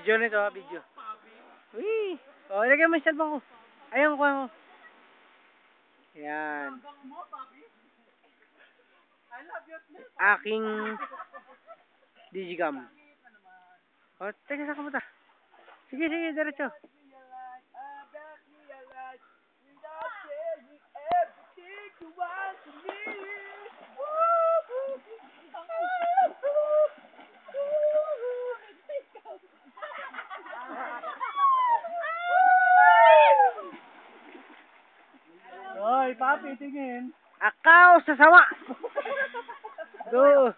Video nito ha, video. Uy! O, ilagay mo yung cellphone ko. Ayun ko ako. Yan. Aking digicam. O, teka sa kamuta. Sige, sige, diretso. Hoy, papi, tingin. Akaw sa sawa. Do.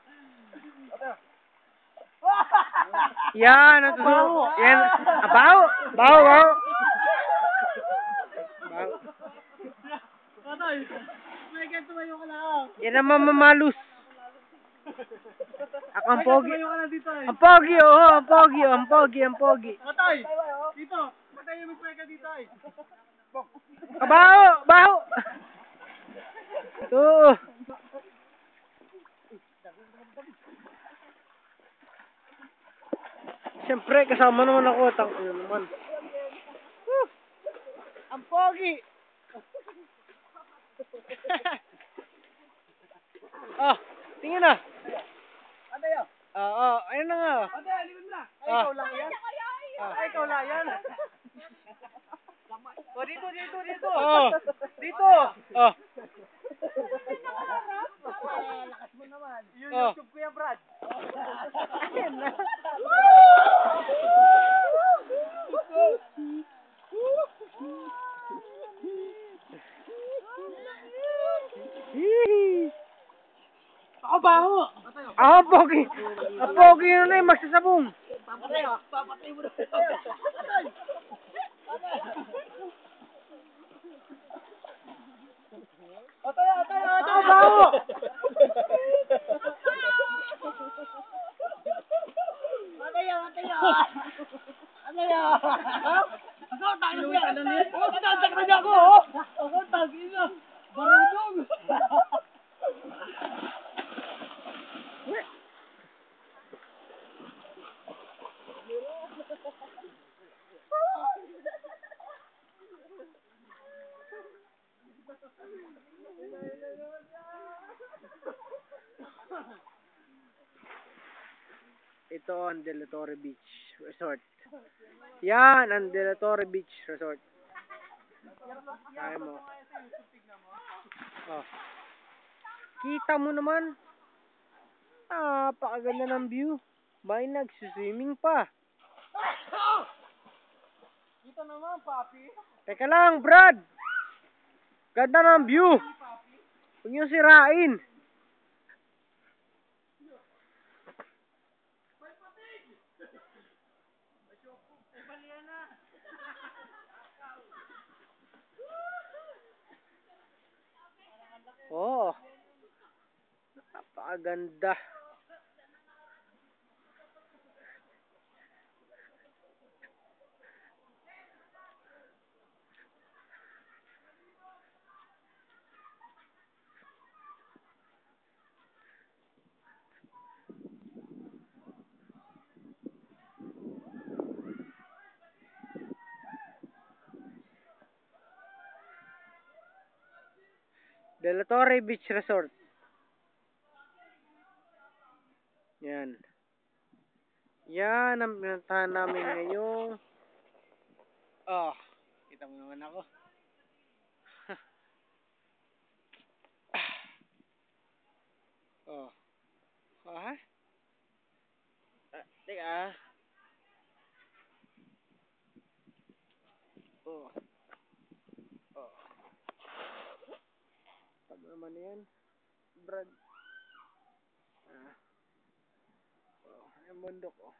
Yan, ito so. Yan. Abaw. Baw, baw. Baw. Patay. May ganito ba yung kalao? Yan ang mamamalus. Ako ang pogi. May ganito dito eh. Ang pogi, oh. Ang pogi, oh. Ang pogi, ang pogi. Patay. Dito. Patay yung may dito eh. Abaw, baw. Do. Siyempre, kasama naman ako. Tangko naman. Ang pogi! Oh, tingin na. Ano yun? Ayun na nga. Ate, alimon na. Ay, ikaw lang yan. Ay, ikaw lang yan. O, dito. Oh. Dito. Oh. Lakas mo naman. Yung Oh. YouTube ko yan, Brad. Ayan na. Hihi. Ako baho. Ang pogi. Ang pogi yun na yung magsasabong. Papatay mo na. Atay. Ang baho. Ano yan? Ako, tayo mo yan. Ako, tinasak na niya ako, oh. Ako, tagin na. Barudong. Ito ang De La Torre Beach Resort. Yan ang De La Torre Beach Resort. Kaya mo. Oh. Kita mo naman. Napakaganda ng view. May nagsiswimming pa. Dito naman, papi. Teka lang, Brad. Ganda ng view. Huwag niyo sirain. Oh. Napakaganda. De La Torre Beach Resort. Yan. Yan ang pinuntahan namin ngayong kita mo naman ako. Ha? Teka. Tag naman yan. Brad. Yung bundok, oh.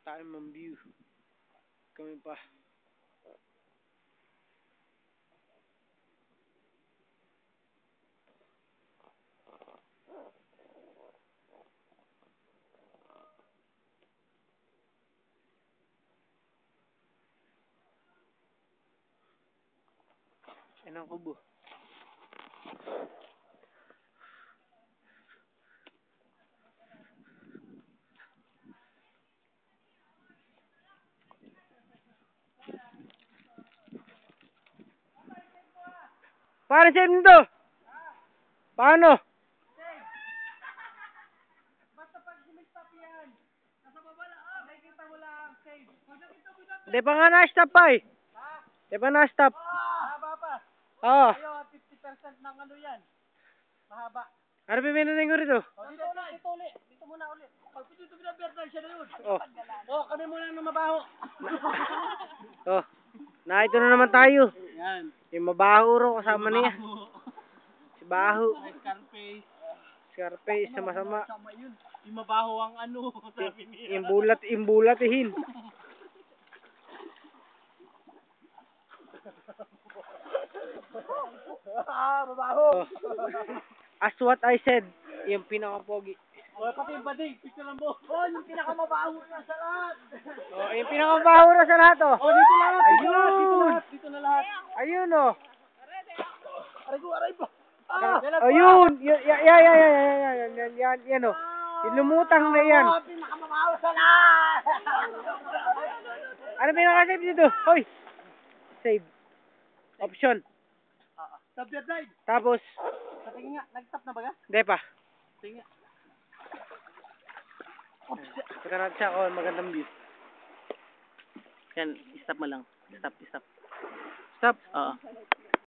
Time and view. Kami pa. Yan ang kubo. Paano save nito? Paano? Basta pag sumistop yan, nasa baba lang, nakikita mo lang, save. Pag nakita mo na, Di pa nga na-stop pa eh. Di pa na-stop. mahaba pa. Oo. Ayun, 50% ng ano yan. Mahaba. Ano pipindutin ko rito? Dito ulit. Dito muna ulit. Pag dito pinabirdan siya na yun. Oh. Kami muna ng mabaho. Oh. Ito na naman tayo. Yan. Yung mabaho ro kasama niya. Si Baho. Scarface. Scarface, sama-sama. Sama yun. Yung mabaho ang ano, sabi niya. Imbulatihin. Mabaho. Oh. As what I said, yung pinaka-pogi. Pati yung bading, picture lang mo. Yung pinakamabaho na sa lahat. Oh, yung pinaka-mabaho na sa lahat oh. Dito lahat. Ayun. Dito na lahat. Ayun oh. Aray po. Ayun. Yan oh. Yung lumutang na yan. Pinakamabaho sa lahat. Ano pinaka-save dito? Hoy. Save. Option. Subject line. Tapos, Tingin nga, nag-stop na ba ka? hindi pa. Tingin nga. Kita natin siya kung magandang view. Yan, stop mo lang. Stop. Stop. Oo.